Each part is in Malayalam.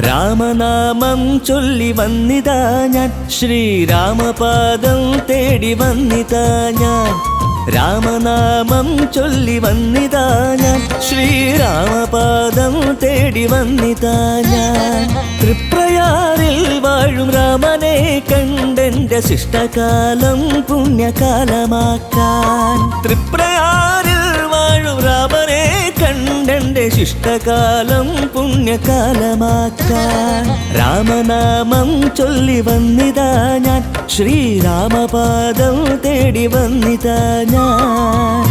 രാമനാമം ചൊല്ലി വന്നിതാ ഞാൻ, ശ്രീരാമപാദം തേടി വന്നിതാ ഞാൻ. രാമനാമം ചൊല്ലി വന്നിതാ ഞാൻ, ശ്രീരാമപാദം തേടി വന്നിതാ ഞാൻ. തൃപ്രയാറിൽ വാഴും രാമനെ കണ്ടെന്റെ ശിഷ്ടകാലം പുണ്യകാലമാക്കാൻ. തൃപ്രയാറിൽ വാഴും രാമനെ കണ്ടെന്റെ ശിഷ്ടകാലം പുണ്യകാലമാക്കാൻ. രാമനാമം ചൊല്ലി വന്നിതാ ഞാൻ, ശ്രീരാമപാദം തേടി വന്നിതാ ഞാൻ.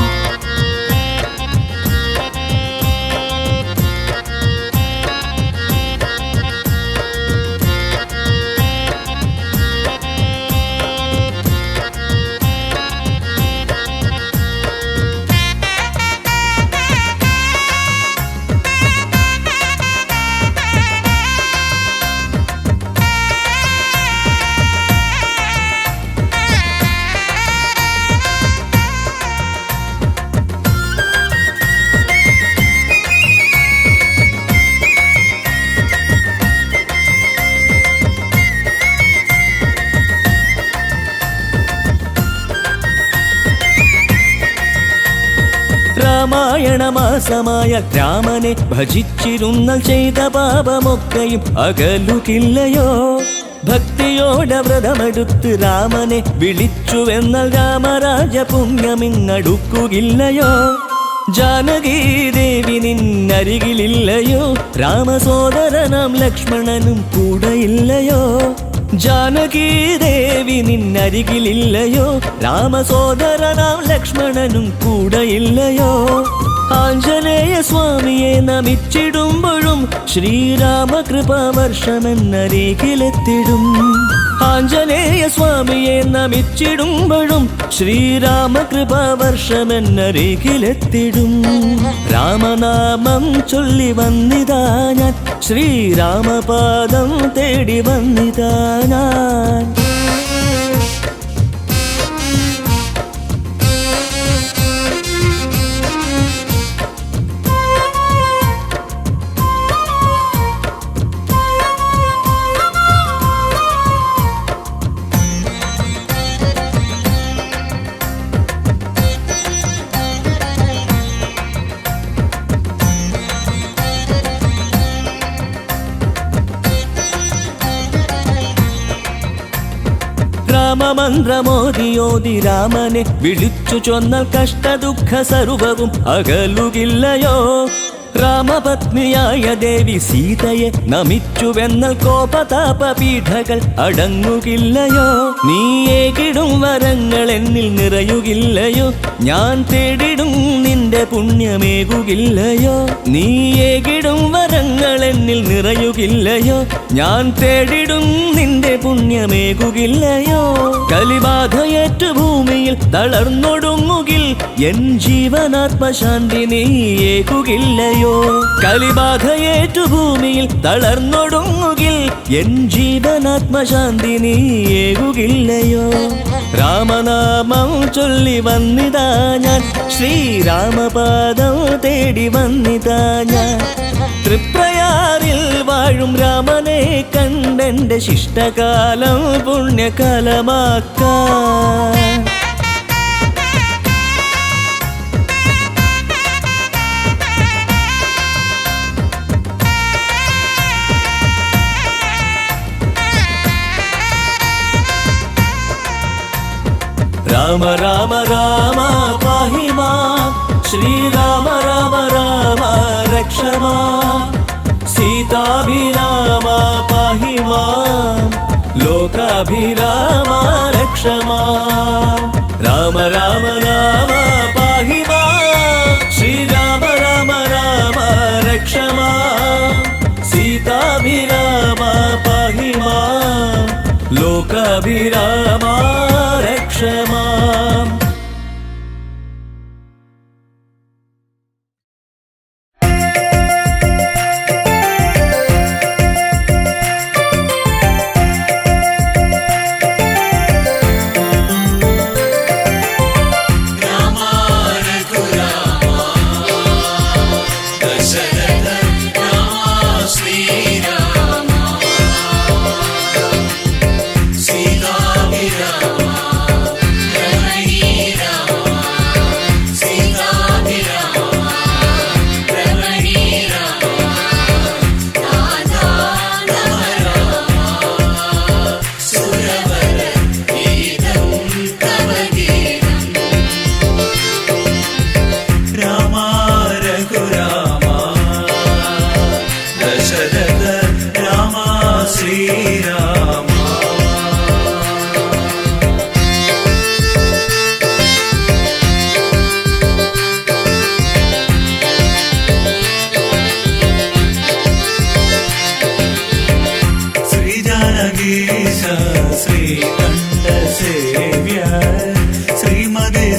രാമായണമാസമായ രാമനെ ഭജിച്ചിരുന്ന ചെയ്ത പാപമൊക്കെയും അകലുകില്ലയോ? ഭക്തിയോടെ വ്രതമെടുത്ത് രാമനെ വിളിച്ചുവെന്നാൽ രാമരാജ പുണ്യമിങ്ങടുക്കുകയില്ലയോ? ജാനകീദേവി നിന്നരികിലില്ലയോ? രാമസോദരനാം ലക്ഷ്മണനും കൂടെയില്ലയോ? ജാനകീദേവി നിന്നരികിലില്ലയോ? രാമസോദരനാം ലക്ഷ്മണനും കൂടെയില്ലയോ? ആഞ്ജനേയ സ്വാമിയെ നമിച്ചിടുമ്പോഴും ശ്രീരാമകൃപാവർഷമെന്നരികിലെത്തിടും. ആഞ്ജനേയ സ്വാമിയെ നമിച്ചിടുമ്പോഴും ശ്രീരാമകൃപാവർഷമെന്നരികിലെത്തിടും. രാമനാമം ചൊല്ലി വന്നിതാ ഞാൻ, ശ്രീരാമപാദം തേടി വന്നിതാ ഞാൻ. രാമമന്ത്രമോദിയോതി രാമനെ വിളിച്ചു ചൊന്നാൽ കഷ്ടദുഃഖ സർവവും അകലുകില്ലയോ? രാമപത്നിയായ ദേവി സീതയെ നമിച്ചുവെന്നാൽ കോപതാപപീഠകൾ അടങ്ങുകില്ലയോ? നീയേകിടും വരങ്ങൾ എന്നിൽ നിറയുകില്ലയോ? ഞാൻ തേടിടും നിന്റെ പുണ്യമേകുകില്ലയോ? നീയേകിടും വരങ്ങൾ എന്നിൽ നിറയുകില്ലയോ? ഞാൻ തേടിടും നിന്റെ പുണ്യമേകുകില്ലയോ? കലിബാധയേറ്റു ഭൂമിയിൽ തളർന്നൊടുങ്ങുകിൽ എൻ ജീവനാത്മശാന്തി നീയേകുകില്ലയോ? കലിബാധയേറ്റു ഭൂമിയിൽ തളർന്നൊടുങ്ങുകിൽ എൻ ജീവനാത്മശാന്തി നീയേകുകില്ലയോ? രാമനാമം ചൊല്ലി വന്നിതാ ഞാൻ, ശ്രീരാമപാദം തേടി വന്നിതാ ഞാൻ. തൃപ്രയാറിൽ വാഴും രാമനെ കണ്ടെന്റെ ശിഷ്ടകാലം പുണ്യകാലമാക്കാൻ. രാമ രാമ രാമ പാഹി മാം, ശ്രീരാമ രാമ രാമ രക്ഷ മാം. സീതാഭിരാമ പാഹി മാം. ലോകാഭിരാമ രക്ഷ മാം രാമ രാമ രാമ പാഹി മാം ശ്രീരാമ രാമ രാമ രക്ഷ മാം സീതാഭിരാമ പാഹി മാം ലോകാഭിരാമ രക്ഷ മാം.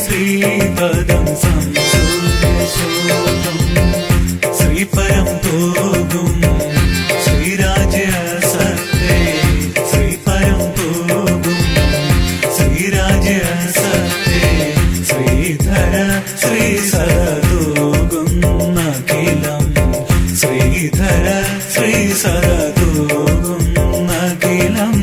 ശ്രീപദം സംസൂര്യശോഭം ശ്രീപരം തോകും ശ്രീരാജ്യ സത്തേ ശ്രീപരം തോകും ശ്രീരാജ്യ സത്തേ ശ്രീധര ശ്രീ സരതോകും അഖിലം ശ്രീധര ശ്രീ സരതോകും അഖിലം.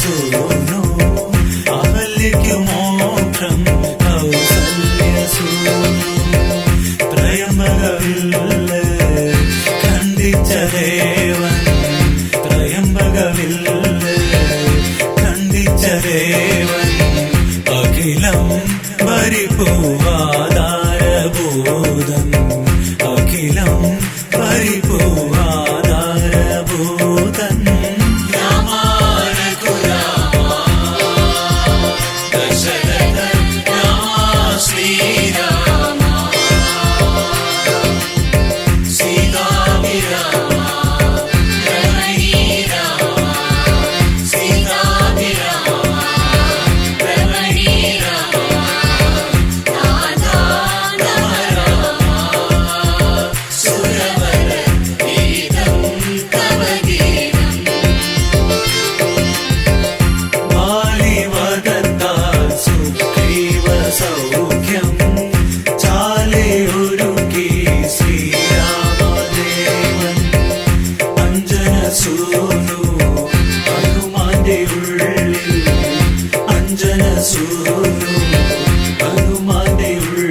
സൂനോ അഹല്യയ്ക്കു മോക്ഷം കൗസല്യസൂനോ ത്രയംബകവില്ല് ഖണ്ഡിച്ച ദേവൻ ത്രയംബകവില്ല് ഖണ്ഡിച്ച ദേവൻ അഖിലം പരിപൂവാധാരബോധം അഖിലം പരിപൂവാധാരബോധം. ഹനുമാന്റെ ഉള്ളിൽ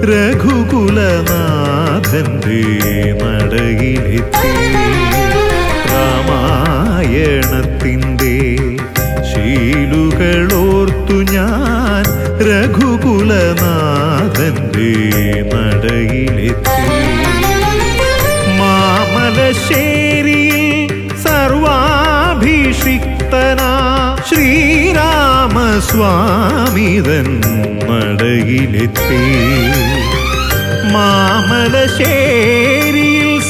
രഘുകുലനാഥന്റെ നടയിലെത്തി. രാമായണത്തിൻ്റെ ശീലുകളോർത്തു ഞാൻ രഘുകുലനാഥന്റെ നടയിലെത്തി. മാമലശ്ശേരിയിൽ സർവാഭിഷിക്തനാ ശ്രീരാമസ്വാമിതൻ നടയിലെത്തി. മാമലശ്ശേരിയിൽ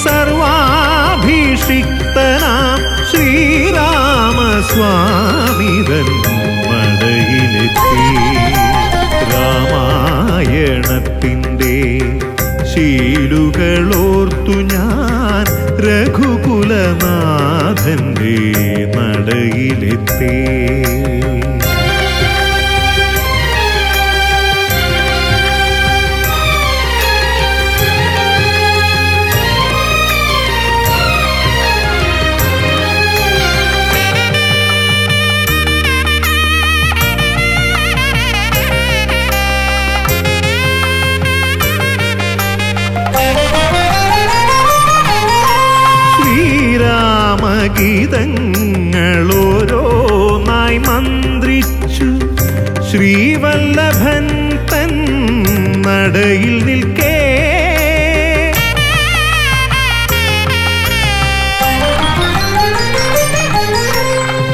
സർവാഭിഷിക്തനാം ശ്രീരാമസ്വാമിതൻ നടയിലെത്തി. രാമായണത്തിൻ്റെ ശീലുകളോർത്തു ഞാൻ രഘുകുലനാഥന്റെ നടയിലെത്തി. ഗീതങ്ങളോരോന്നായി മന്ത്രിച്ചു ശ്രീവല്ലഭൻ തൻ നടയിൽ നിൽക്കേ.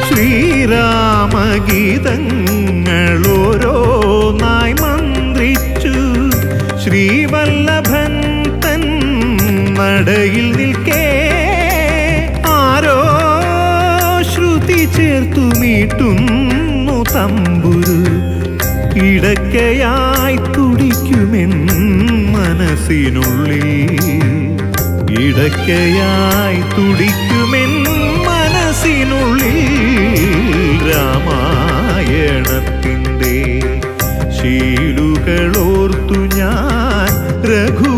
ശ്രീരാമഗീതങ്ങളോരോന്നായി മന്ത്രിച്ചു ശ്രീവല്ലഭൻ തൻ നടയിൽ നിൽക്കേ. ചേർത്തു മീട്ടുന്നു തമ്പുരു ഇടയ്ക്കയായി തുടിക്കുമെൻ മനസ്സിനുള്ളിൽ. ഇടയ്ക്കയായി തുടിക്കുമെൻ മനസ്സിനുള്ളിൽ. രാമായണത്തിൻ്റെ ശീലുകളോർത്തു ഞാൻ രഘുകുലനാഥന്റെ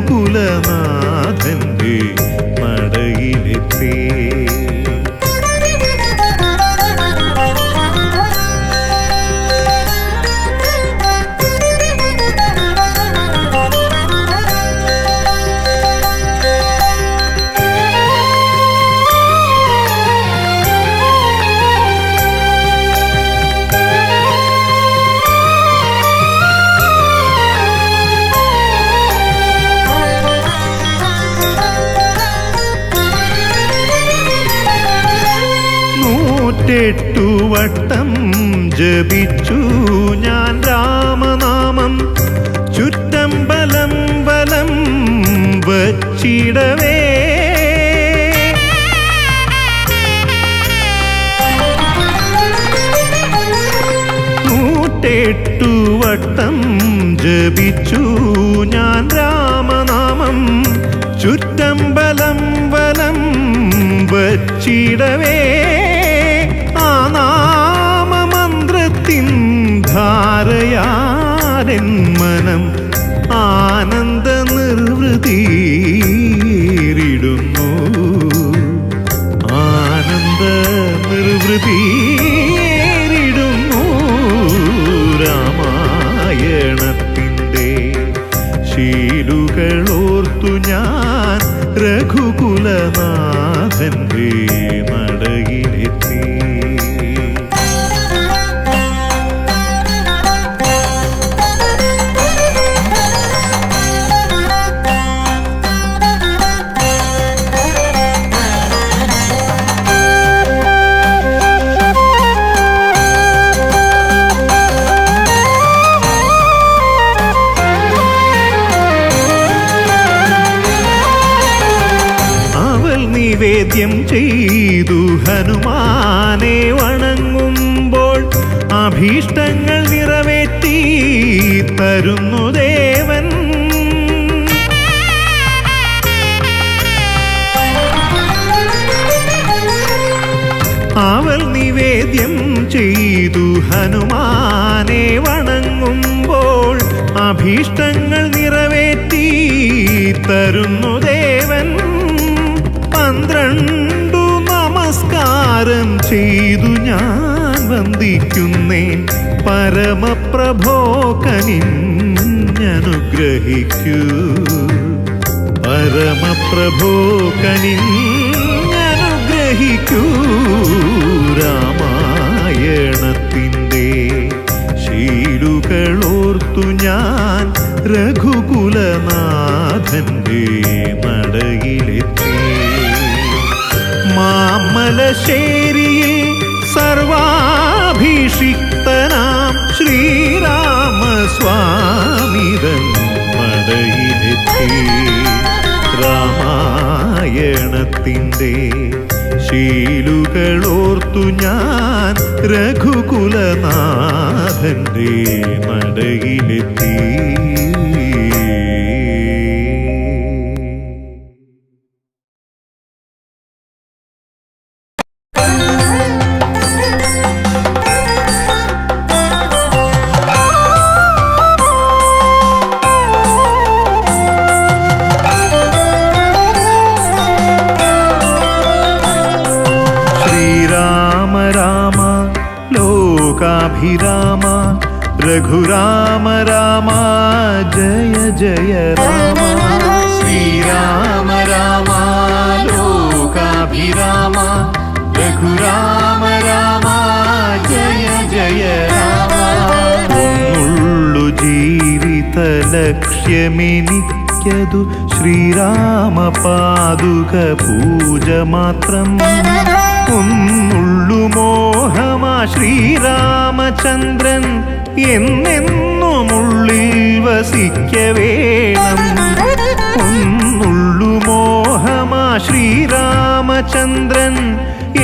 നടയിലെത്തി. വട്ടം ജപിച്ചു ഞാൻ രാമനാമം ചുറ്റമ്പലം വലം വച്ചിടവേ. വട്ടം ജപിച്ചു ഞാൻ രാമനാമം ചുറ്റമ്പലം വലം വച്ചിടവേ. ആ നാമമന്ത്രത്തിൻ ധാരയാരൻ മനം ആനന്ദ നിർവൃതിയിടുന്നു. ആനന്ദ നിർവൃതിയിടുന്നു. രാമായണത്തിൻ്റെ ശീലുകളോർത്തു ഞാൻ രഘുകുലനാഥന്റെ നടയിലെത്തി. നിവേദ്യം ചെയ്തു ഹനുമാനെ വണങ്ങുമ്പോൾ അഭീഷ്ടങ്ങൾ നിറവേറ്റി തരുന്നു ദേവൻ. അവൾ നിവേദ്യം ചെയ്തു ഹനുമാനെ വണങ്ങുമ്പോൾ അഭീഷ്ടങ്ങൾ നിറവേറ്റി തരുന്നു ദേവൻ. 12 നമസ്കാരം ചെയ്തു ഞാൻ വന്ദിക്കുന്നേൻ പരമപ്രഭോ കനിഞ്ഞ കനിഞ്ഞനുഗ്രഹിക്കൂ പരമപ്രഭോ കനിഞ്ഞനുഗ്രഹിക്കൂ രാമായണത്തിൻ്റെ ശീലുകളോർത്തു ഞാൻ രഘുകുലനാഥന്റെ നടയിലെത്തി മാമലശ്ശേരിയിൽ സർവാഭിഷിക്തനാം ശ്രീരാമസ്വാമിതൻ നടയിലെത്തി രാമായണത്തിൻ്റെ ശീലുകളോർത്തു ഞാൻ രഘുകുലനാഥന്റെ നടയിലെത്തി ലോകാഭിരാമ രഘുരാമ രാമ ജയ ജയ രാമ ശ്രീരാമ രാമ ലോകാഭിരാമ രഘുരാമ രാമ ജയ ജയ രാമ ഒന്നുള്ളു ജീവിത ലക്ഷ്യമെനിക്കതു ശ്രീരാമ പാദുക പൂജ മാത്രം ഒന്നുള്ളു മോഹമാ ശ്രീരാമചന്ദ്രൻ എന്നെന്നുമുള്ളിൽ വസിക്കവേണം ഒന്നുള്ളു മോഹമാ ശ്രീരാമചന്ദ്രൻ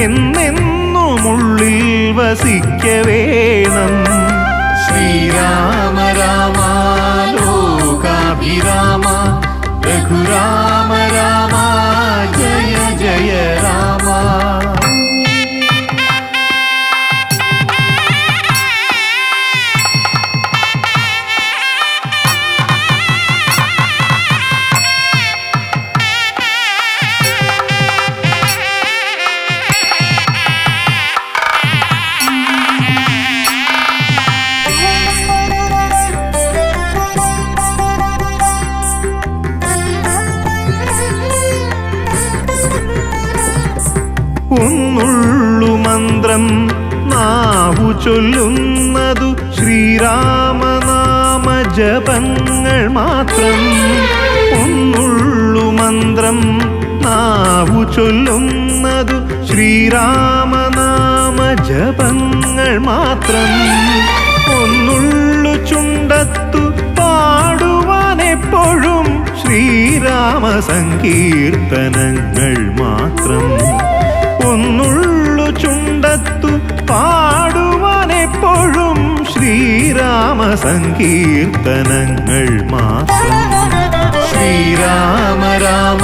എന്നെന്നുമുള്ളിൽ വസിക്കവേണം ശ്രീരാമ രാമ ലോകാഭിരാമ രഘുരാമ രാമ ജയ ജയ രാമ ഒന്നുള്ളു മന്ത്രം നാവു ചൊല്ലുന്നതു ശ്രീരാമനാമ ജപങ്ങൾ മാത്രം ഒന്നുള്ളു മന്ത്രം നാവു ചൊല്ലുന്നതു ശ്രീരാമനാമ ജപങ്ങൾ മാത്രം ഒന്നുള്ളു ചുണ്ടത്തു പാടുവാനെപ്പോഴും ശ്രീരാമ സങ്കീർത്തനങ്ങൾ മാത്രം ഒന്നുള്ളു ചുണ്ടത്തു പാടുവാനെപ്പോഴും ശ്രീരാമ സങ്കീർത്തനങ്ങൾ മാത്രം ശ്രീരാമ രാമ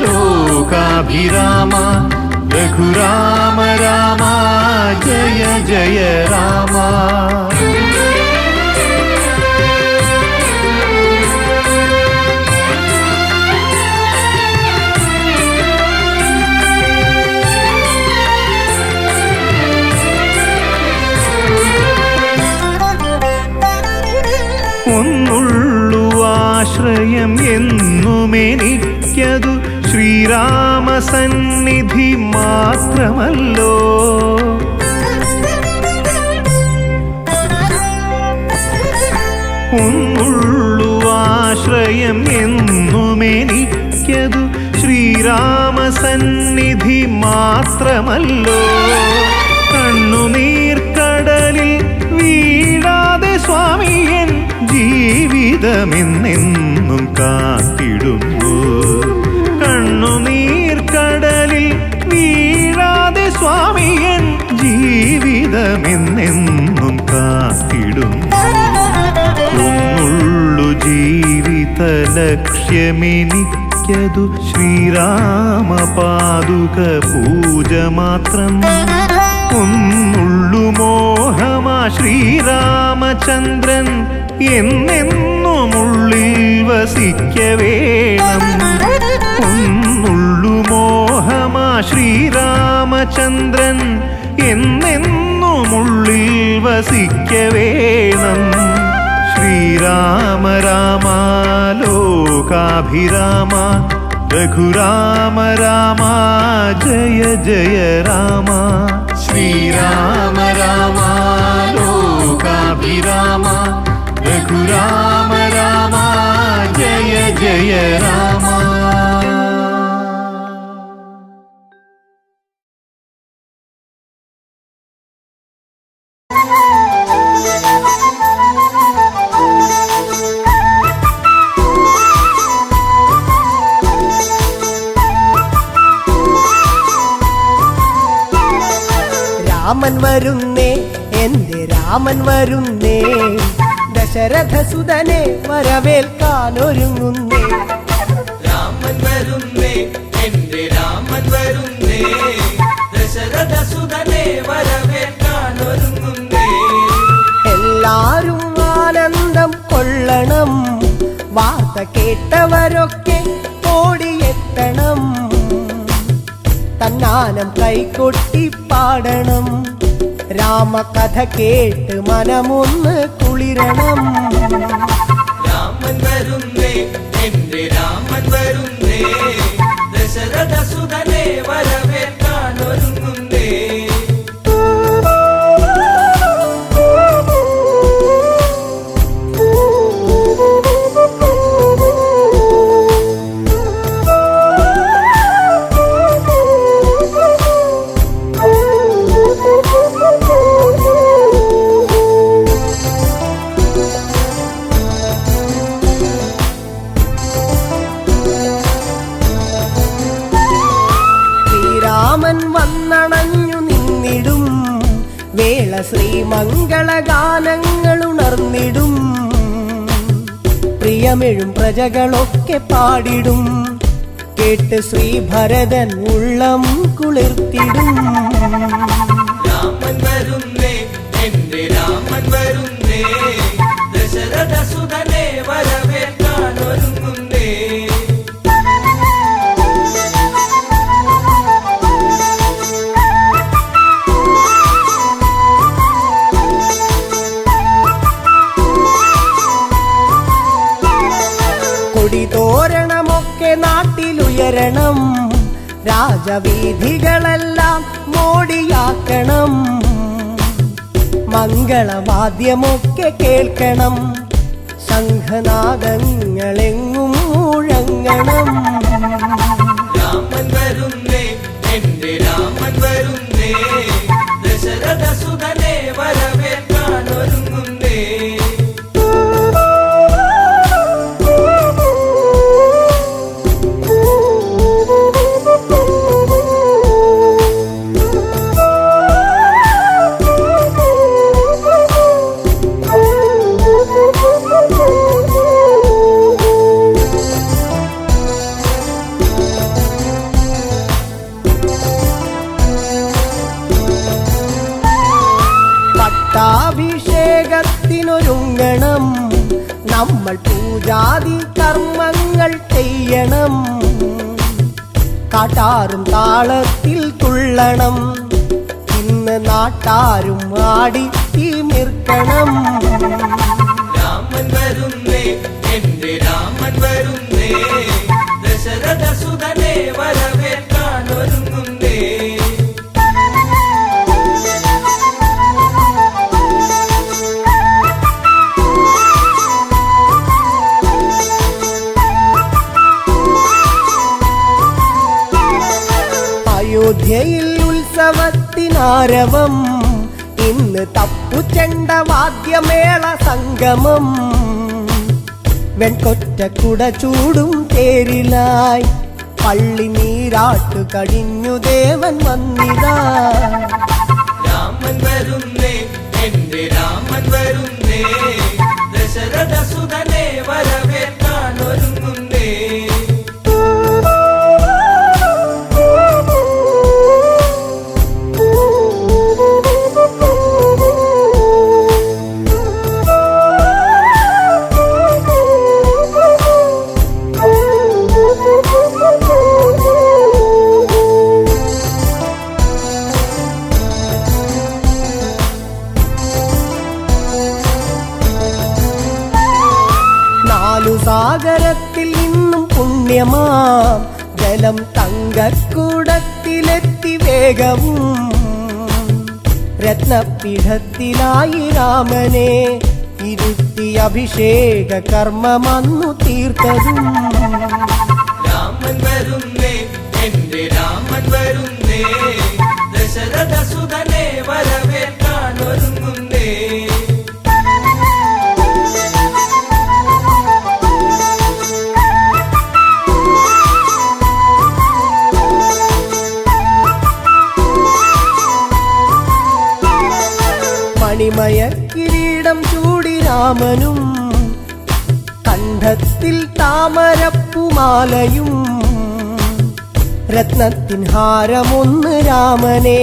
ലോകാഭിരാമ രഘുരാമ രാമ ജയ ജയ രാമ ഒന്നുള്ളു ആശ്രയം എന്നുമെനിക്കതു ശ്രീരാമസന്നിധി മാത്രമല്ലോ ഒന്നുള്ളു ആശ്രയം എന്നുമെനിക്കതു ശ്രീരാമസന്നിധി മാത്രമല്ലോ കണ്ണുനീർക്കടലിൽ വീഴാതെ സ്വാമിയൻ ജീവിതമെന്നെന്നും കാത്തിടുന്നു കണ്ണുനീർക്കടലിൽ വീഴാതെ സ്വാമിയൻ ജീവിതമെന്നെന്നും കാത്തിടുന്നു ഒന്നുള്ളു ജീവിത ലക്ഷ്യമെനിക്കതു ശ്രീരാമ പാദുക പൂജ മാത്രം ഒന്നുള്ളു മോഹമാ ശ്രീരാമചന്ദ്രൻ എന്നെന്നുമുള്ളിൽ വസിക്കവേണം ഒന്നുള്ളു മോഹമാ ശ്രീരാമചന്ദ്രൻ എന്നെന്നുമുള്ളിൽ വസിക്കവേണം ശ്രീരാമ ശ്രീരാമ രാമ ലോകാഭിരാമ രഘുരാമ രാമ ജയ ജയ രാമ ശ്രീരാമ രാമ ലോകാഭിരാമ രഘുരാമ രാമ ജയ ജയ രാമ. രാമൻ വരുന്നേ, എന്റെ രാമൻ വരുന്നേ, ദശരഥസുതനെ വരവേൽക്കാനൊരുങ്ങുന്നേ. രാമൻ വരുന്നേ, എന്റെ രാമൻ വരുന്നേ, ദശരഥസുതനെ വരവേൽക്കാനൊരുങ്ങുന്നേ. എല്ലാരും ആനന്ദം കൊള്ളണം, വാർത്ത കേട്ടവരൊക്കെ ഓടിയെത്തണം, തന്നാനം കൈകൊട്ടി പാടണം, രാമകഥ കേട്ട് മനമൊന്ന് കുളിരണം. രാമൻ വരുന്നേ, എന്റെ രാമൻ വരുന്നേ, ദശരഥസുതനെ വരവേൽക്കാനൊരുങ്ങുന്നേ. ശ്രീരാമൻ വന്നണഞ്ഞു നിന്നിടും വേള ശ്രീമംഗളഗാനങ്ങൾ ഉണർന്നിടും, പ്രിയമെഴും പ്രജകളൊക്കെ പാടിടും, കേട്ട് ശ്രീഭരതൻ ഉള്ളം കുളിർത്തിടും. രാമൻ വരുന്നേ, എന്റെ രാമൻ വരുന്നേ, ദശരഥസുതനെ വരവേൽക്കാനൊരുങ്ങുന്നേ. കൊടിതോരണമൊക്കെ നാട്ടിലുയരണം, രാജവീഥികളെല്ലാം മോടിയാക്കണം, മംഗളവാദ്യമൊക്കെ കേൾക്കണം, ശംഖനാദങ്ങളെങ്ങും മുഴങ്ങണം. രാമൻ വരുന്നേ, എന്റെ രാമൻ വരുന്നേ, ദശരഥസുതനെ വരവേൽക്കാനൊരുങ്ങുന്നേ. പട്ടാഭിഷേകത്തിനൊരുങ്ങണം, നമ്മൾ പൂജാതി കർമ്മങ്ങൾ ചെയ്യണം, കാട്ടാറും താളത്തിൽ തുള്ളണം, ഇന്ന് നാട്ടാരും ആടി തിമിർക്കണം. രാമൻ വരുന്നേ, എന്റെ രാമൻ വരുന്നേ, ദശരഥസുതനെ വരവേൽക്കാനൊരുങ്ങുന്നേ. അയോധ്യയിൽ ഉത്സവത്തിനാരവം, ഇന്ന് തപ്പുചെണ്ട വാദ്യമേള സംഗമം, വെൺകൊറ്റ കുട ചൂടും തേരിലായി പള്ളി നീരാട്ടു കഴിഞ്ഞു ദേവൻ വന്നിതാ. രാമൻ വരുന്നേ, എന്റെ രാമൻ വരുന്നേ, ദശരഥസുതനെ വരവേൽക്കാനൊരുങ്ങുന്നേ. തുല്യമാം ജലം തങ്കക്കുടത്തിലെത്തി വേഗവും രത്നപീഠത്തിലായി രാമനെ ഇരുത്തി അഭിഷേക കർമ്മമന്നു തീർത്തതും. രാമൻ വരുന്നേ എന്റെ രാമൻ വരുന്നേ ദശരഥ സുതനെ വരവേൽക്കാൻ ഒരുങ്ങുന്നേ. മണിമയ കിരീടം ചൂടി രാമനും കണ്ഠത്തിൽ താമരപ്പുമാലയും രത്നത്തിൻ ഹാരമൊന്ന് രാമനെ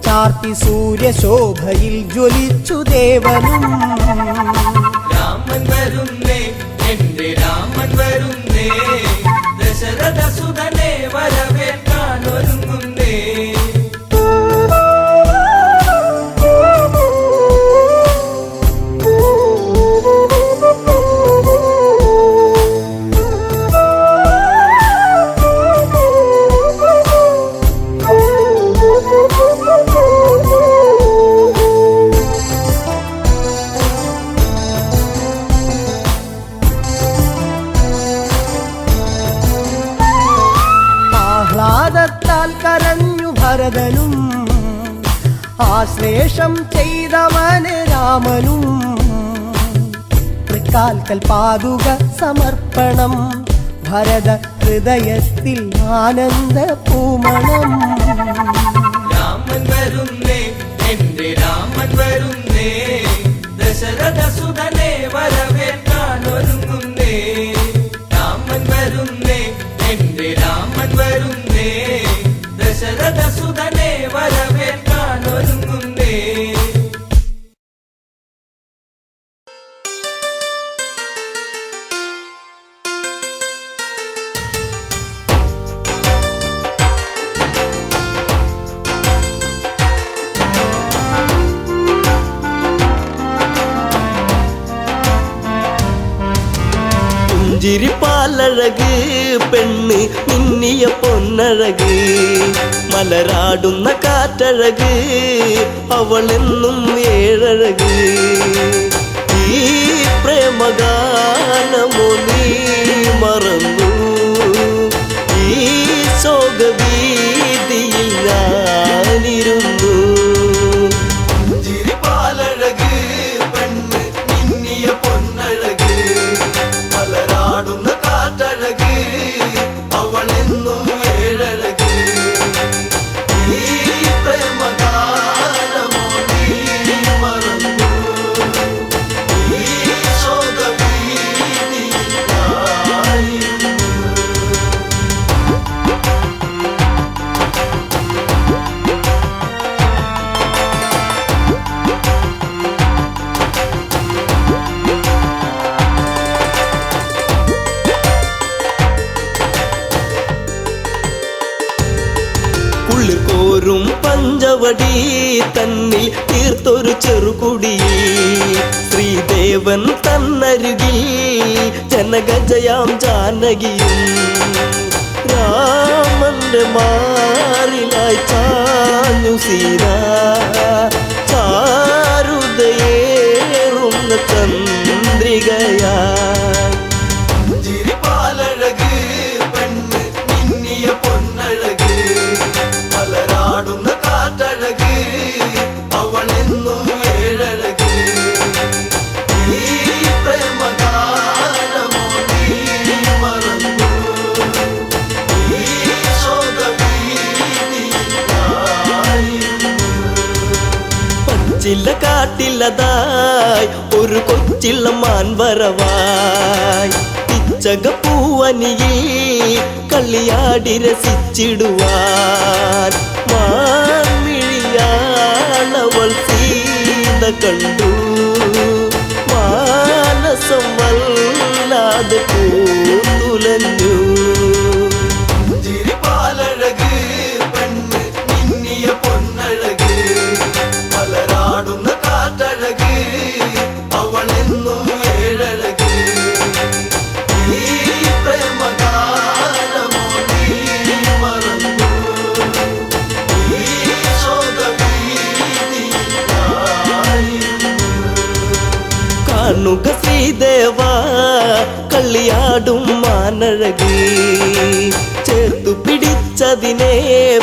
ചാർത്തി സൂര്യശോഭയിൽ ജ്വലിച്ചു ദേവനും. രാമൻ വരുന്നേ എന്റെ രാമൻ വരുന്നേ ദശരഥ സുതനെ വരവേൽക്കാൻ ഒരുങ്ങുന്നേ. ആഹ്ലാദത്താൽ കരഞ്ഞു ഭരതനും ആശ്ലേഷം ചെയ്തവന് രാമനും. തൃക്കാൽക്കൽ പാതുക സമർപ്പണം ഭരത ഹൃദയത്തിൽ ആനന്ദ പൂമണം. രാമൻ വരുന്നേ എന്റെ രാമൻ വരുന്നേ ദശരഥ സുതനെ വരവേൽക്കാൻ ഒരുങ്ങുന്നേ. രാമൻ വരുന്നേ എന്റെ രാമൻ വരുന്നേ ദശരഥ സുതനെ വരവേൽക്കാൻ ഒരുങ്ങുന്നേ. പുഞ്ചിരിപ്പാലഴക് പെണ്ണ് മിന്നിയ പൊന്നഴക് മലരാടുന്ന കാറ്റഴക് അവളെന്നും ഏഴഴക്. ഈ പ്രേമഗാനമോ നീ മറന്നു ഈ ശോകവീതിയിൽ ഞാനിരുന്നു. പുഞ്ചിരിപ്പാലഴക് പെണ്ണ് മിന്നിയ പൊന്നഴക് മലരാടുന്ന കാറ്റഴക് അവളെന്നും ഏഴഴക്. ഈ പ്രേമഗാനമോ നീ മറന്നു ഈ ശോകവീതിയിൽ ഞാനിരുന്നു. ഉള്ളിൽ കോരും പഞ്ചവടി തന്നിൽ തീർത്തൊരു ചെറുകുടി ശ്രീദേവൻ തന്നരുകിൽ ജനഗജയാം ജാനകിയും രാമന്റെ മാറിലായി ചാഞ്ഞു സീര ചാരുതയേറുന്ന ചന്ദ്രികയായി. ചിരിപ്പാലഴക് പെണ്ണ് മിന്നിയ പൊന്നഴക് മലരാടുന്ന കാറ്റഴക് അവളെന്നും ഏഴഴക്. ഈ പ്രേമഗാനമോ നീ മറന്നു ഈ ശോകവീതിയിൽ ഞാനിരുന്നു. പച്ചില കാട്ടിലതായി ഒരു കൊച്ചിള്ള മാൻവരവായി പിച്ചകപ്പൂവനിയിൽ കളിയാടി രസിച്ചിടുവാൻ മാൻമിഴിയാണവൾ സീത കണ്ടു മാനസം വല്ലാതെ പൂത്തുലഞ്ഞു. ചിരിപ്പാലഴക് പെണ്ണ് മിന്നിയ പൊന്നഴക് മലരാടുന്ന കാറ്റഴക് അവളെന്നും ഏഴഴക്. ഈ പ്രേമഗാനമോ ചാടും മാനഴകി ചേർത്തു പിടിച്ചതിനെ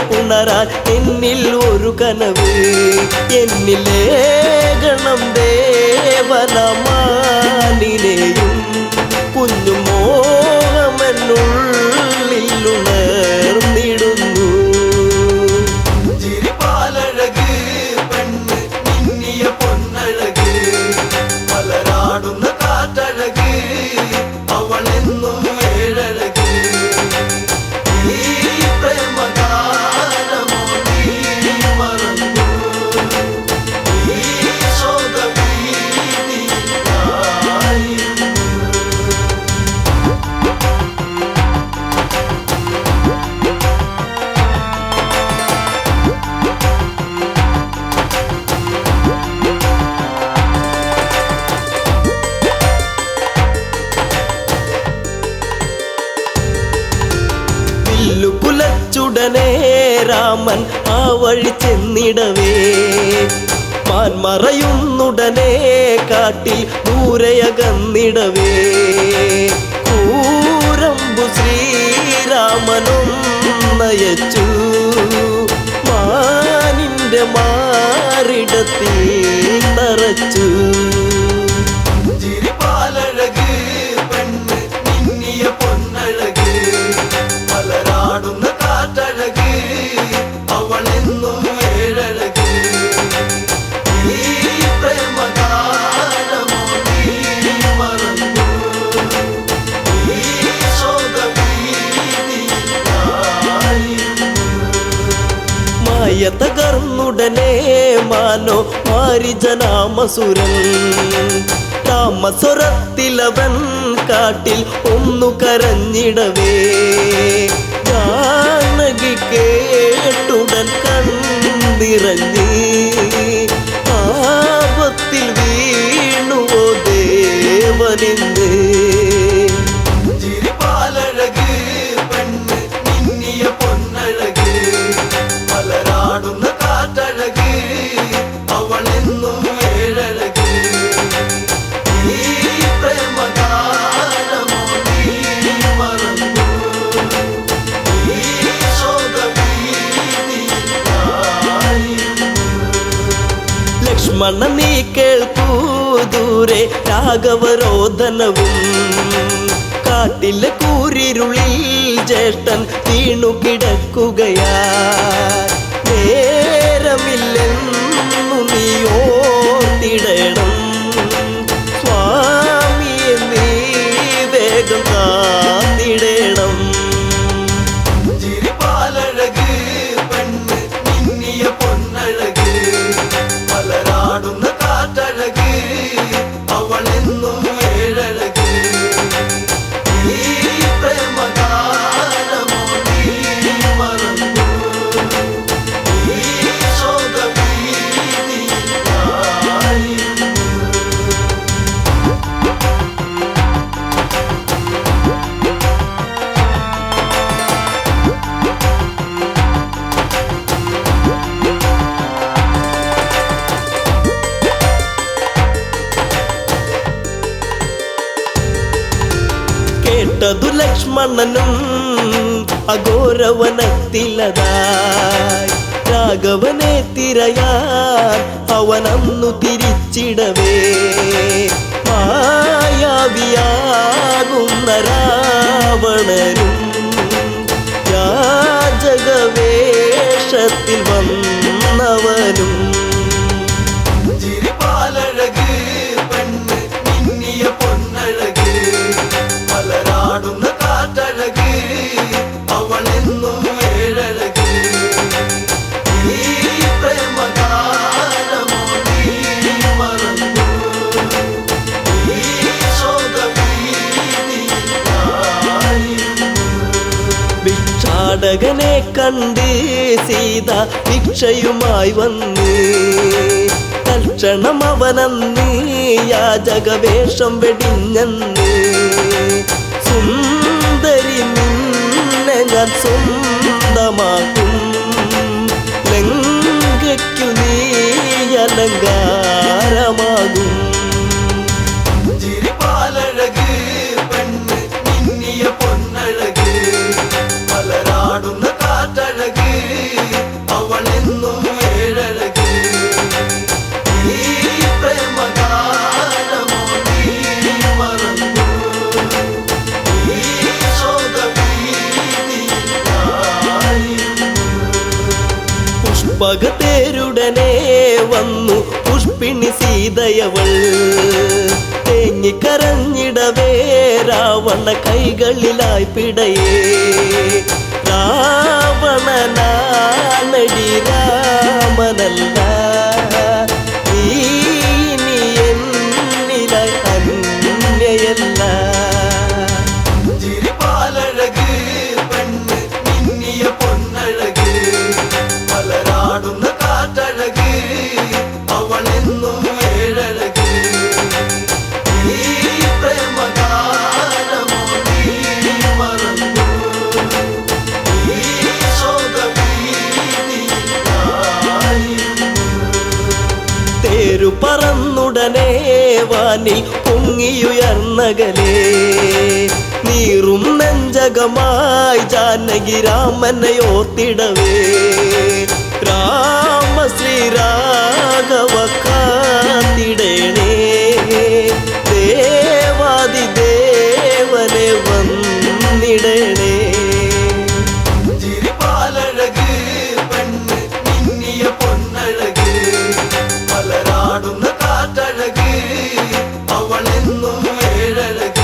പുണരാൻ എന്നിൽ ഒരു കനവ് എന്നിലെ ഗണം ദേവനമാനിനെയും കുഞ്ഞു മോഹമെന്നുള്ളിലുണർന്നിടുന്നു ചിരിപ്പാലഴക് പെണ്ണ് മിന്നിയ പൊന്നഴക് മലരാടുന്ന കാറ്റഴക് അവളെന്നും ഏഴഴക് ഈ പ്രേമഗാനമോ നീ മറന്നു ഈ ശോകവീതിയായിരുന്നു കുലച്ചുടനെ രാമൻ ആ വഴി ചെന്നിടവേ മാൻമറയുന്നുടനെ കാട്ടിൽ ദൂരയകന്നിടവേ കൂരമ്പു ശ്രീരാമനും നയച്ചു മാനിന്റെ മാറിടത്തിൽ തറച്ചു ചിരിപ്പാലഴക് പെണ്ണ് മിന്നിയ പൊന്നഴക് മലരാടുന്ന കാറ്റഴക് അവളെന്നും ഏഴഴക് ഈ പ്രേമഗാനമോ നീ മറന്നു ഈ ശോകവീതിയായിരുന്നു മായ തകർന്നുടനെ മാനോ മാരിജനാമസുരൻ താമസ്വരത്തിലവൻ കാട്ടിൽ ഒന്നു കരഞ്ഞിടവേ ജാനകി കേട്ടുടൻ കണ്ണിറങ്ങി ആപത്തിൽ വീണുവോ ദേവനിന്ന് ചിരിപ്പാലഴക് പെണ്ണ് മിന്നിയ പൊന്നഴക് മലരാടുന്ന കാറ്റഴക് അവളെന്നും ഏഴഴക് ഈ പ്രേമഗാനമോ നീ മറന്നു ഈ ശോകവീതിയായിരുന്നു ലക്ഷ്മണ നീ കേൾക്കൂ ദൂരെ രാഘവരോധനവും കാട്ടിലെ കൂരിരുളിൽ ജ്യേഷ്ഠൻ വീണു കിടക്കുകയാ നേരമില്ലെന്നു നീ ഓർത്തിടണം സ്വാമിയെ നീ വേഗം കാത്തിടണം ചിരിപ്പാലഴക് പെണ്ണ് മിന്നിയ പൊന്നഴക് മലരാടുന്ന കാറ്റഴക് അവളെന്നും ഏഴഴക് ഈ പ്രേമഗാനമോ നീ മറന്നു ഈ ശോകവീതിയായിരുന്നു കേട്ടതു ലക്ഷ്മണനും അഘോരവനത്തിലതായി രാഘവനെ തിരയാൻ അവനന്നു തിരിച്ചിടവേ മായാവിയാകുന്ന രാവണനും യാചകവേഷത്തിൽ വന്നവനും ചിരിപ്പാലഴക് പെണ്ണ് മിന്നിയ പൊന്നഴക് മലരാടുന്ന കാറ്റഴക് അവളെന്നും ഏഴഴക് ഈ പ്രേമഗാനമോ നീ മറന്നു ഈ ശോകവീതിയായിരുന്നു ഭിക്ഷാടകനെ കണ്ട് സീത ഭിക്ഷയുമായി വന്ന് തൽക്ഷണം അവനന്ന് യാചകവേഷം വെടിഞ്ഞെന്ന് സുന്ദരി നിന്നെ ഞാൻ സ്വന്തമാക്കും ലങ്കയ്ക്കു നീ അലങ്കാരമാകും ചിരിപ്പാലഴക് പെണ്ണ് പകത്തേരുടനെ വന്നു പുഷ്പിണി സീതയവൾ തേങ്ങിക്കരഞ്ഞിടവേ രാവണ കൈകളിലായി പിടയേ രാവണനാണടി രാമനല്ല നീ എന്നിലായി അന്യയല്ല ചിരിപ്പാലഴക് പെണ്ണ് മിന്നിയ പൊന്നഴക് മലരാടുന്ന കാറ്റഴക് അവളെന്നും ഏഴഴക് ഈ പ്രേമഗാനമോ നീ മറന്നു ഈ ശോകഭീതിയിലായിരുന്നു. തേരു പറന്നുടനെ വാനിൽ പൊങ്ങിയുയർന്നകലേ നീറും നെഞ്ചകമായി ജാനകി രാമനെ ഓർത്തിടവേ രാമ ശ്രീരാഘവ കാത്തിടേണേ ദേവാദിദേവനെ വന്നിടണേ ചിരിപ്പാലഴക് പെണ്ണ് മിന്നിയ പൊന്നഴക് മലരാടുന്ന കാറ്റഴക് അവളെന്നും ഏഴഴക്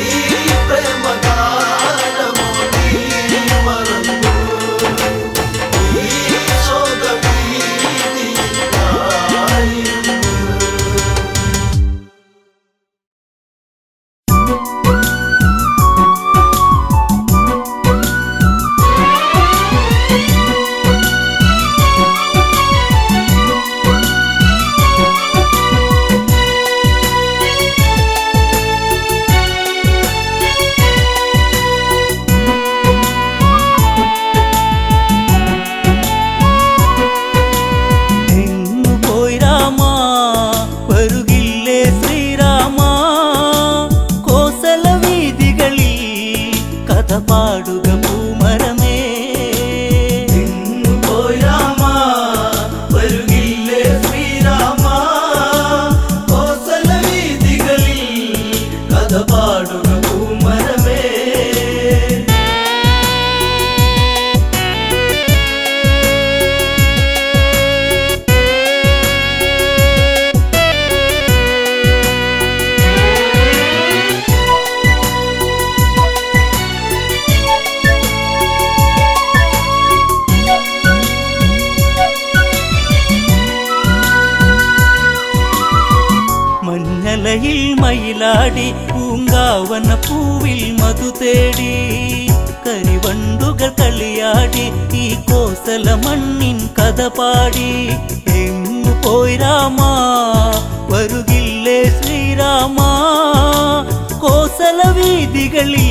ഈ പ്രേമഗാനമോ നീ മറന്നു ഈ ശോകഭീതിയിലായിരുന്നു. എങ്ങു പോയി രാമ വരുകില്ലേ ശ്രീരാമ കോസല വീതികളിൽ കഥ പാടുക പൂമരമേ എങ്ങു പോയി രാമ വരുകില്ലേ ശ്രീരാമ കോസല വീഥികളിൽ കഥ പാടുക പൂമരമേ മഞ്ഞലയിൽ മയിലാടി പൂങ്കാവന പൂവിൽ മധു തേടി കരിവണ്ടുകൾ കളിയാടി ഈ കോസല മണ്ണിൻ കഥ പാടി എങ്ങു പോയി രാമ വരുകില്ലേ ശ്രീരാമ കോസല വീതികളിൽ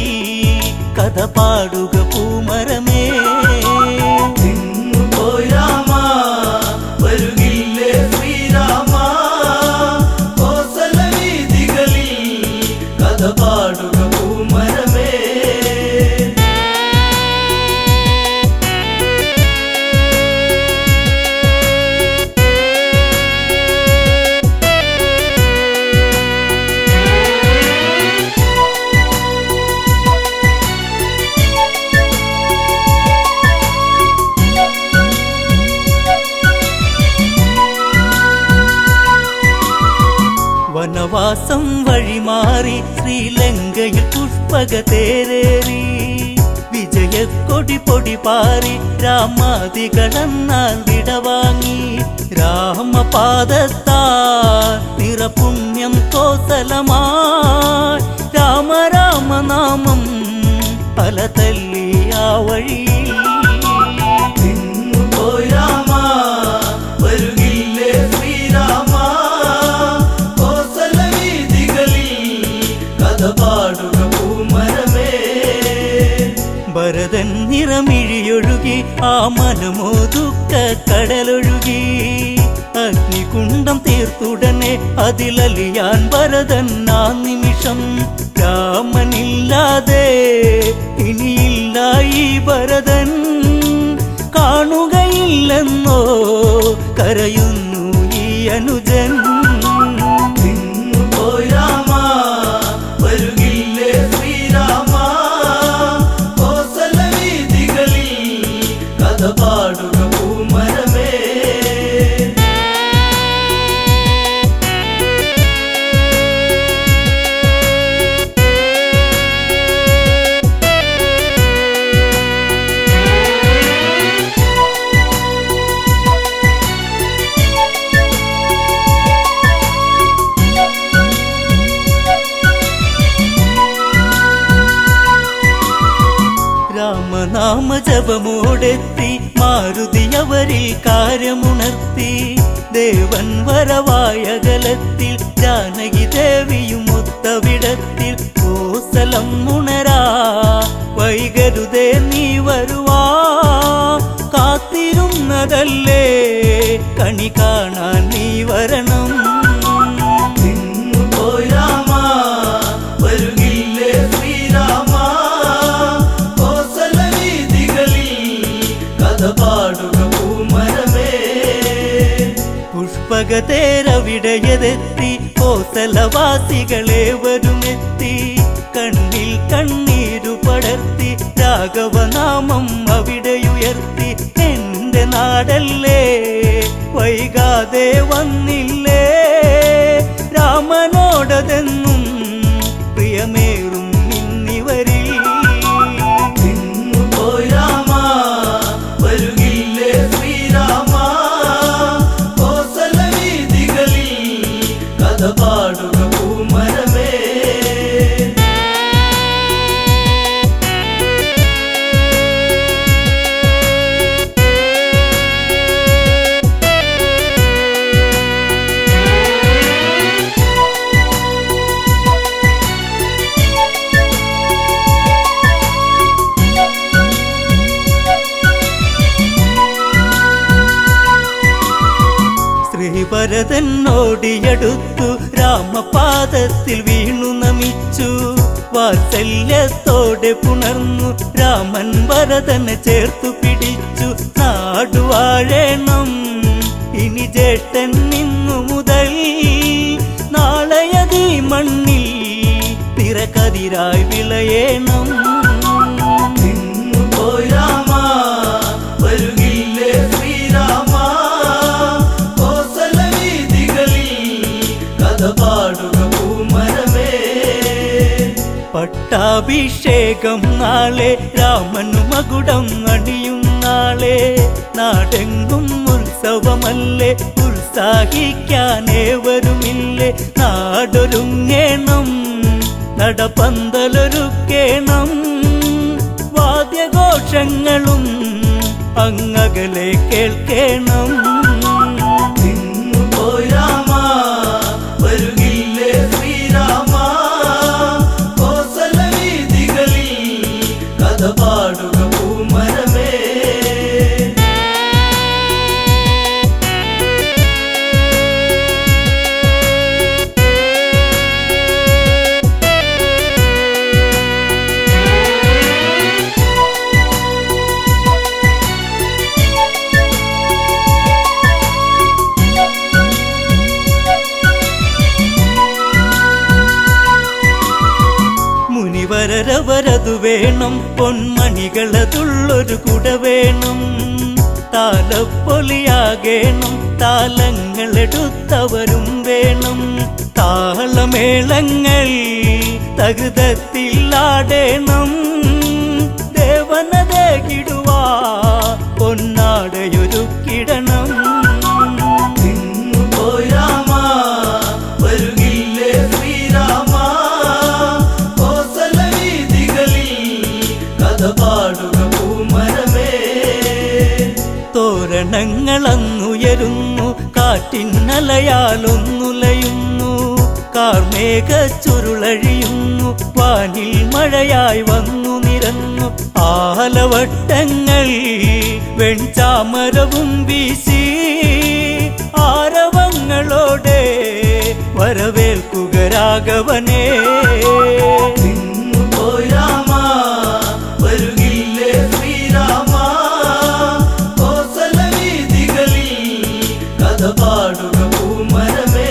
കഥ പാടുക പൂമരമേ എങ്ങു പോയി രാമ വരുകില്ലേ ശ്രീരാമ കോസല വീഥികളിൽ കഥ പാടുക പൂമരമേ വനവാസം വഴിമാറി ശ്രീലങ്കയിൽ പുഷ്പക തേരേറി വിജയക്കൊടി പൊടി പാറി രാമാദികളെന്നാൽ വിടവാങ്ങി രാമപാദത്താ നിറപുണ്യം കോസലമായി രാമ രാമനാമം പല തല്ലി ആ വഴിയിൽ എങ്ങു പോയി രാമ വരുകില്ലേ ശ്രീരാമ കോസല വീഥികളിൽ കഥ പാടുക പൂമരമേ ഭരതൻ നിറമിഴിയൊഴുകി ആ മനമോ ദുഃഖ കടലൊഴുകി അഗ്നികുണ്ഡം തീർത്തുടനെ അതിലലിയാൻ ഭരതൻ ആ നിമിഷം രാമനില്ലാതെ ഇനിയില്ല ഈ ഭരതൻ കാണുകയില്ലെന്നോ കരയുന്നു ഈ അനുജൻ എങ്ങു പോയി രാമ വരുകില്ലേ ശ്രീരാമ കോസല വീഥികളിൽ കഥ പാടുക നാമജപമോടെത്തി മാരുതി അവരിൽ കാര്യമുണർത്തി ദേവൻ വരവായകലത്തിൽ ജാനകി ദേവിയും ഒത്തവിടത്തിൽ കോസലം ഉണരാ വൈകരുതേ നീ വരുവാ കാത്തിരുന്നതല്ലേ കണി കാണാൻ നീ വരണം പോയി രാമ വരുകില്ലേ ശ്രീരാമ കോസല വീതികളിൽ കഥ പാടുക പൂമരമേ പുഷ്പകതേരവിടയതെത്തി കോസലവാസികളെ വരുമെത്തി കണ്ണിൽ കണ്ണീരു പടർത്തി രാഘവനാമം അവിടെയുയർത്തി എന്റെ നാടല്ലേ വൈകാതെ വന്നില്ലേ രാമനോടതെന്നും പ്രിയമേറും ഇന്നിവരിൽ പോയി രാമ വരുകില്ലേ ശ്രീരാമ കോസല വീതികളിൽ കഥ പാടുക പൂമരമേ ശ്രീഭരതനോടിയടുത്തു രാമപാദത്തിൽ വീണു നമിച്ചു വാത്സല്യത്തോടെ പുണർന്നു രാമൻ ഭരതനെ ചേർത്തു പിടിച്ചു നാടുവാഴേണം ഇനി ജേഷ്ഠൻ ഇന്നു മുതൽ നാളെയതീ മണ്ണിൽ തിരക്കതിരായി വിളയേണം പോയി രാമ വരുകില്ലേ ശ്രീരാമ കോസല വീതികളിൽ കഥ പാടുക പൂമരമേ പട്ടാഭിഷേകം നാളെ രാമനു മകുടം അണിയും നാളെ നാടെങ്കും ഉത്സവമല്ലേ ഉത്സാഹിക്കാനേവരുമില്ലേ നാടൊരുങ്ങേണം നടപന്തലൊരുക്കേണം വാദ്യഘോഷങ്ങളും അങ്ങകലെ കേൾക്കേണം പോയി രാമ വരുകില്ലേ ശ്രീരാമ കോസല വീതികളിൽ കഥ പാടുക പൂമരമേ മുനിവരവരതു വേണം പൊന്മണികളതുള്ളൊരു കുട വേണം താലപ്പൊലിയാകേണം താലങ്ങളെടുത്തവരും വേണം താളമേളങ്ങൾ തകൃതത്തിലാടേണം ദേവനതേ കിടുവാ പൊന്നാടയൊരുക്കിടണം പോയി രാമ വരുകില്ലേ ശ്രീരാമ കോസല വീതികളിൽ കഥ പാടുക പൂമരമേ തോരണങ്ങളങ്ങുയരുന്നു കാറ്റിന്നലയാലൊന്നുലയുന്നു കാർമേഘ ചുരുളഴിയുന്നു വാനിൽ മഴയായി വന്നു നിരന്നു ആലവട്ടങ്ങൾ വെൺചാമരവും വീശി ആരവങ്ങളോടെ വരവേൽക്കുക രാഘവനെ പോയി രാമ വരുകില്ലേ ശ്രീരാമ കോസല വീതികളിൽ കഥ പാടുക പൂമരമേ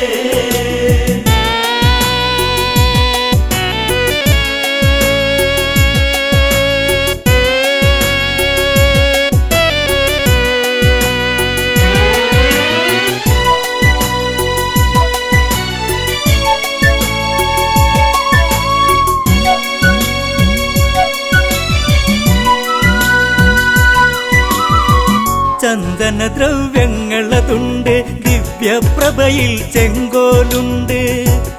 ചന്ദനദ്രവ്യങ്ങളതുണ്ട് ദിവ്യപ്രഭയിൽ ചെങ്കോലുണ്ട്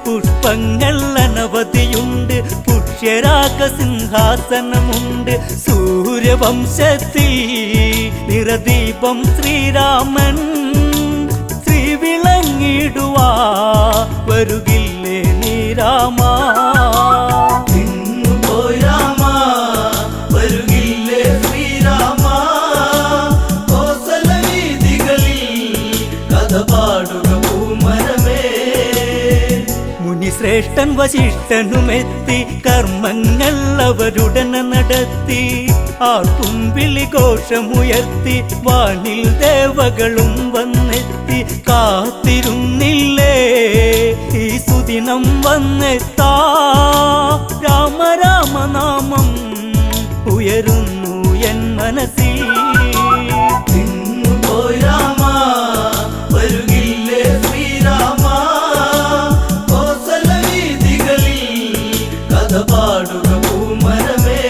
പുഷ്പങ്ങൾ അനവധിയുണ്ട് പുരുഷ പുഷ്യരാഗ സിംഹാസനമുണ്ട്. സൂര്യവംശത്തിൽ നിറദീപം ശ്രീരാമൻ ശ്രീവിളങ്ങിടുവാ വരുകില്ലേ നീ രാമ. പോയി രാമ വരുകില്ലേ ശ്രീരാമ. കോസല വീതികളിൽ കഥ പാടുക പൂമരമേ. മുനിശ്രേഷ്ഠൻ വശിഷ്ഠനുമെത്തി കർമ്മങ്ങൾ അവരുടനെ നടത്തി. ആർത്തുമ്പിളി ഘോഷമുയർത്തി വാനിൽ ദേവകളും വന്നെത്തി. കാത്തിരുന്നില്ലേ ഈ സുദിനം വന്നെത്താ. രാമ രാമനാമം ഉയരുന്നു എൻ മനസ്സിൽ. പോയി രാമ വരുകില്ലേ ശ്രീരാമ. കോസല വീതികളിൽ കഥ പാടുക പൂമരമേ.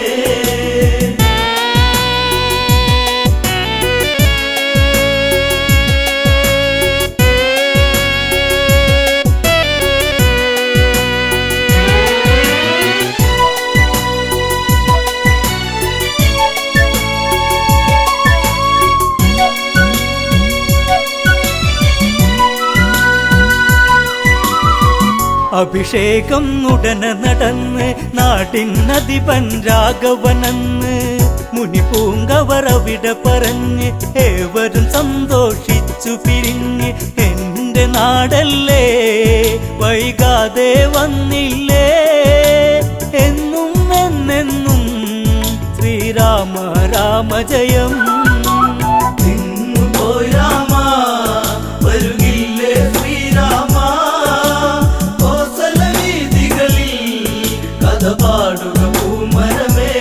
അഭിഷേകം ഉടനെ നടന്ന് നാടിനധിപൻ രാഘവനെന്ന് മുനിപൂങ്കവർ അവിടെ പറഞ്ഞ് ഏവരും സന്തോഷിച്ചു പിരിഞ്ഞ്. എന്റെ നാടല്ലേ വൈകാതെ വന്നില്ലേ എന്നും എന്നെന്നും ശ്രീരാമ രാമ ജയം. പോയി രാമ വരുകില്ലേ ശ്രീരാമ. കോസല വീതികളിൽ കഥ പാടുക പൂമരമേ.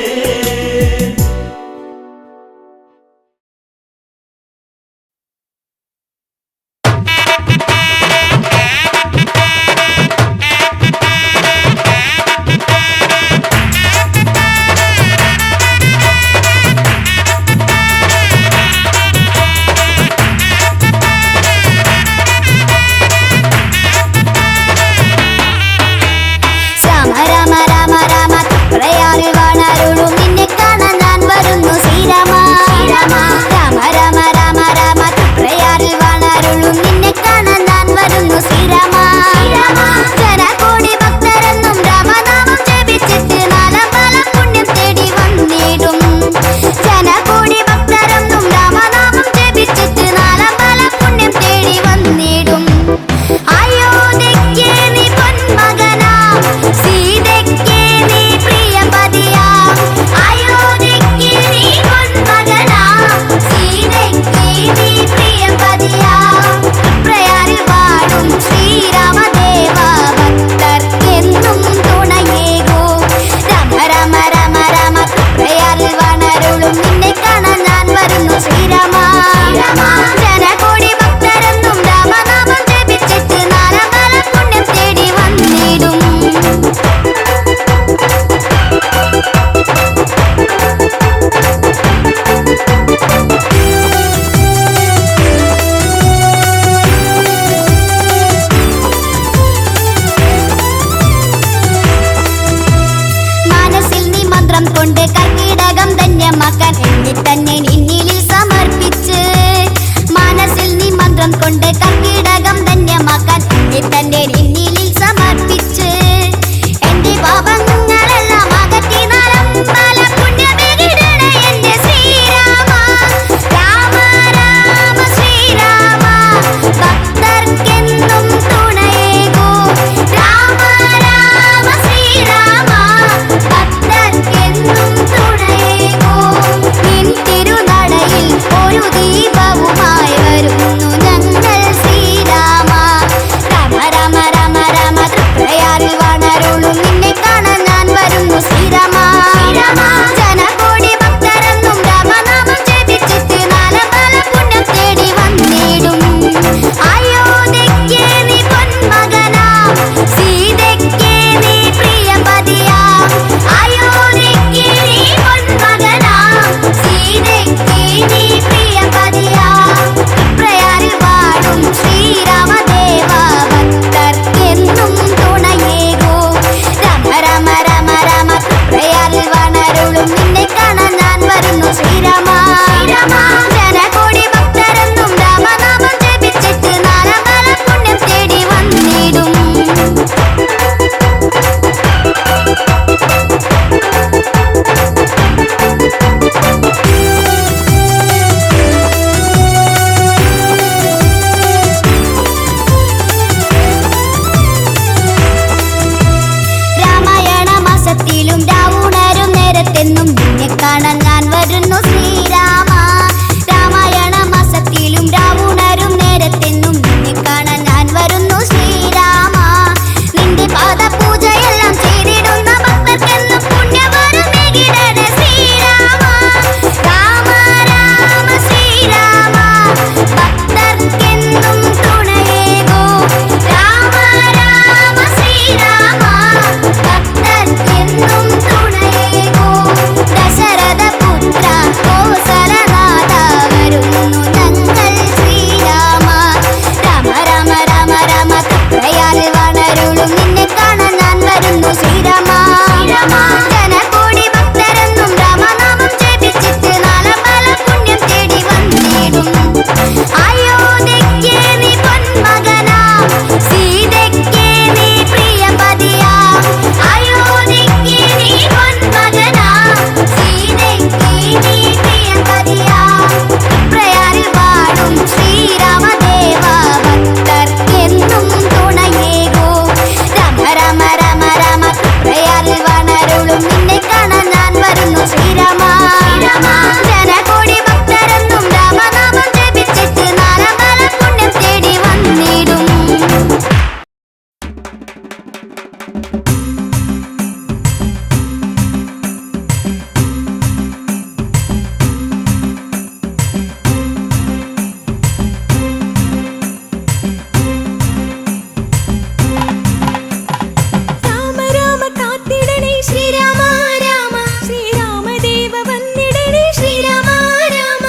ഭക്തർക്കെന്നും വാണരുളും നിന്നെ കാണാൻ ഞാൻ വരുന്നു ശ്രീരാമ ശ്രീരാമ ജനകോടി ഭക്തരെന്നും രാമനാമം ജപിച്ചിട്ട് നാലമ്പല പുണ്യം തേടി വന്നിടും രാമായണ മാസത്തിലും രാവുണരും നേരത്തെന്നും നിന്നെ കാണാൻ ഞാൻ വരുന്നു ശ്രീരാമ രാമായണ മാസത്തിലും രാവുണരും നേരത്തെന്നും നിന്നെ കാണാൻ ഞാൻ വരുന്നു ശ്രീരാമ നിന്റെ പാദപൂജയെല്ലാം ചെയ്തിടുന്ന ഭക്തർക്കെന്നും പുണ്യവരമേകിടണേ ശ്രീരാമ രാമ രാമ ശ്രീരാമ ഭക്തർക്കെന്നും തുണയേകൂ രാമ രാമ ശ്രീരാമ ഭക്തർക്കെന്നും തുണയേകൂ ദശരഥ പുത്ര കോസലനാഥ വരുന്നു ഞങ്ങൾ ശ്രീരാമ രാമ രാമ രാമ രാമ തൃപ്രയാൽ വാണരുളും നിന്നെ കാണാൻ ഞാൻ വരുന്നു ശ്രീരാമ ശ്രീരാമ ജനകോടി ഭക്തരെന്നും രാമനാമം ജപിച്ചിട്ട് നാലമ്പല പുണ്യം തേടി വന്നിടും അയോധ്യയ്ക്ക് നീ പൊന്മകനാം സീതയ്ക്ക് നീ പ്രിയപതിയാം അയോധ്യയ്ക്ക് നീ പൊന്മകനാം സീതയ്ക്ക് നീ പ്രിയപതിയാം പ്രയാരിൽ വാഴും ശ്രീരാമദേവ ഭക്തർക്കെന്നും തുണയേകൂ രാമ രാമ രാമ രാമ പ്രയാരിൽ വാണരുളും നിന്നെ കാണാൻ ഞാൻ വരുന്നു ശ്രീരാമ ശ്രീരാമ ജനകോടി ഭക്തരെന്നും രാമനാമം ജപിച്ചിട്ട് നാലമ്പല പുണ്യം തേടി വന്നിടും രാമ രാമ കാത്തിടണേ ശ്രീരാമ രാമ ശ്രീരാമദേവ വന്നിടണേ ശ്രീരാമ രാമ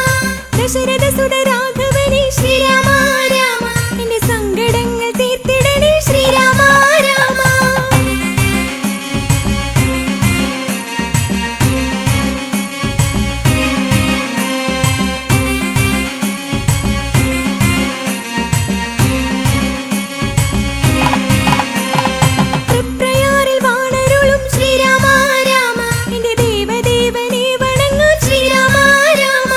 ദശരഥ സുത രാഘവനേ ശ്രീരാമ രാമ എന്റെ സങ്കടങ്ങൾ തീർത്തിടണേ ശ്രീരാമ രാമ തൃപ്രയാറിൽ വാണരുളും ശ്രീരാമ രാമ എന്റെ ദേവദേവനെ വണങ്ങാൻ ശ്രീരാമ രാമ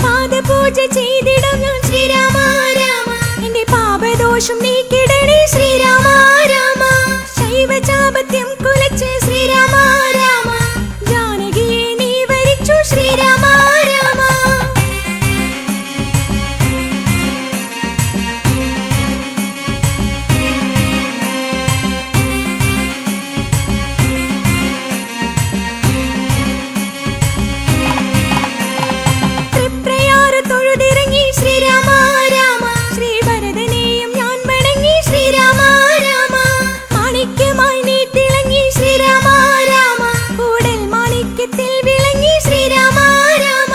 പാദപൂജ ചെയ്തിടാം ഞാൻ ശ്രീരാമ രാമ എന്റെ പാപദോഷം നീക്കിടണേ ശ്രീരാമ രാമ ശൈവചാപത്യം കുലച്ച് ശ്രീരാമ രാമ ജാനകിയെ നീ വരിച്ചു ശ്രീരാമ രാമ തൃപ്രയാറ് തൊഴുതിറങ്ങി ശ്രീരാമ രാമ ശ്രീഭരതനെയും ഞാൻ വണങ്ങി ശ്രീരാമ രാമ മാണിക്യമായി നീ തിളങ്ങി ശ്രീരാമ രാമ കൂടൽ മാണിക്യത്തിൽ വിളങ്ങി ശ്രീരാമ രാമ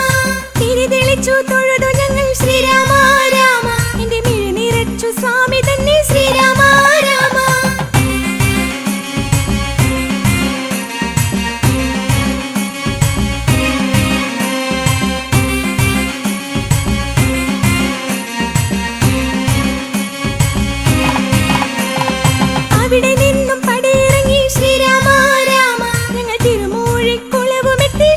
തിരിതെളിച്ചു തൊഴുതു ഞങ്ങൾ ശ്രീരാമ രാമ എന്റെ മിഴി നിറച്ചു സ്വാമി തന്നെ ശ്രീരാമ രാമ അവിടെ നിന്നും പടിയിറങ്ങി ശ്രീരാമ രാമ ഞങ്ങൾ തിരുമൂഴിക്കുളവുമെത്തി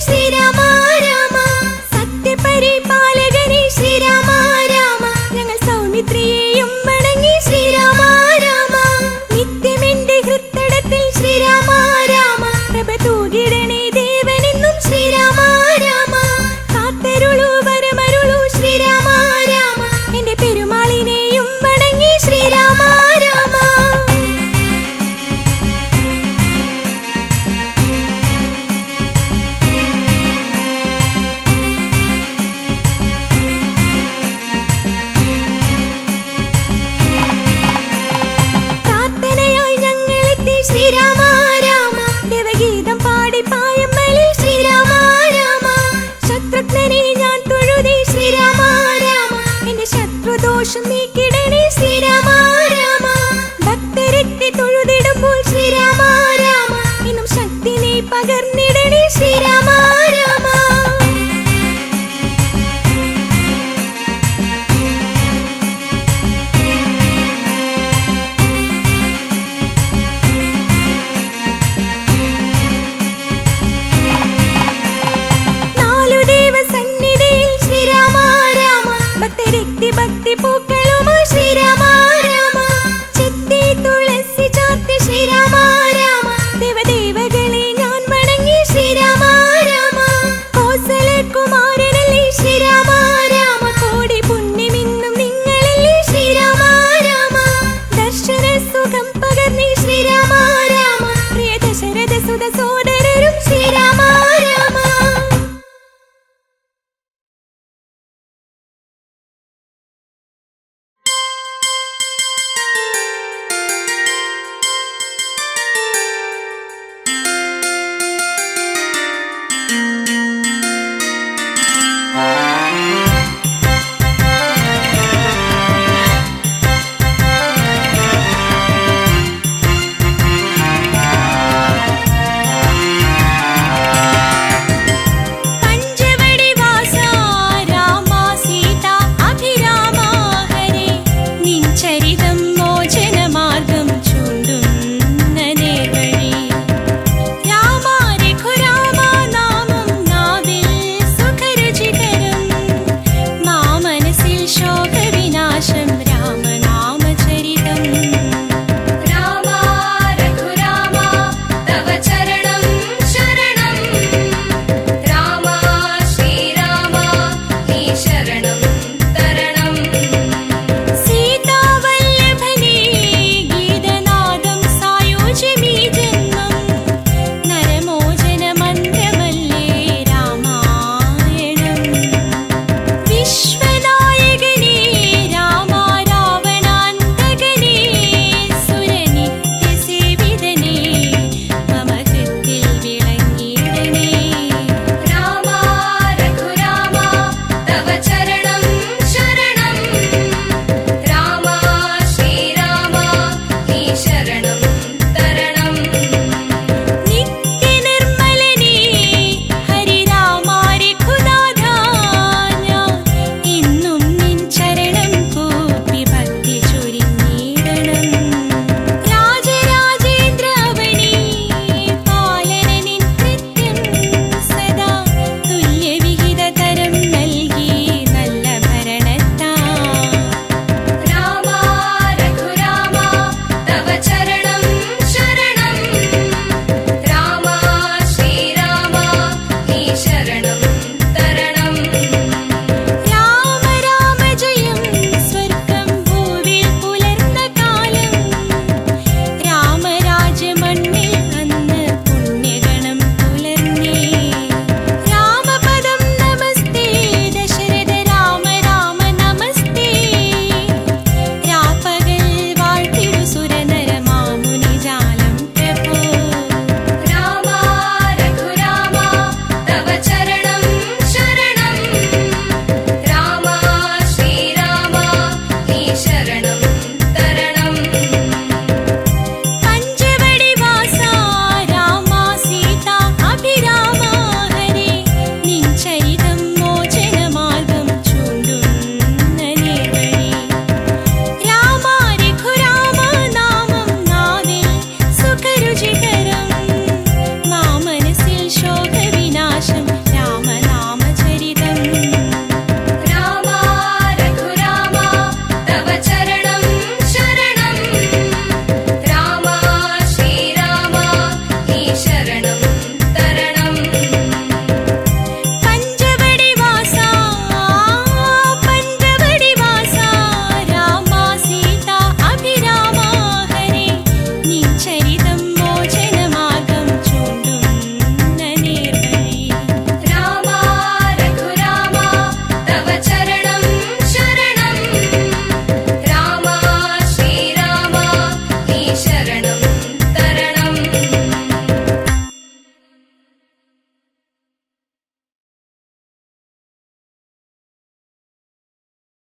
ഭക്തി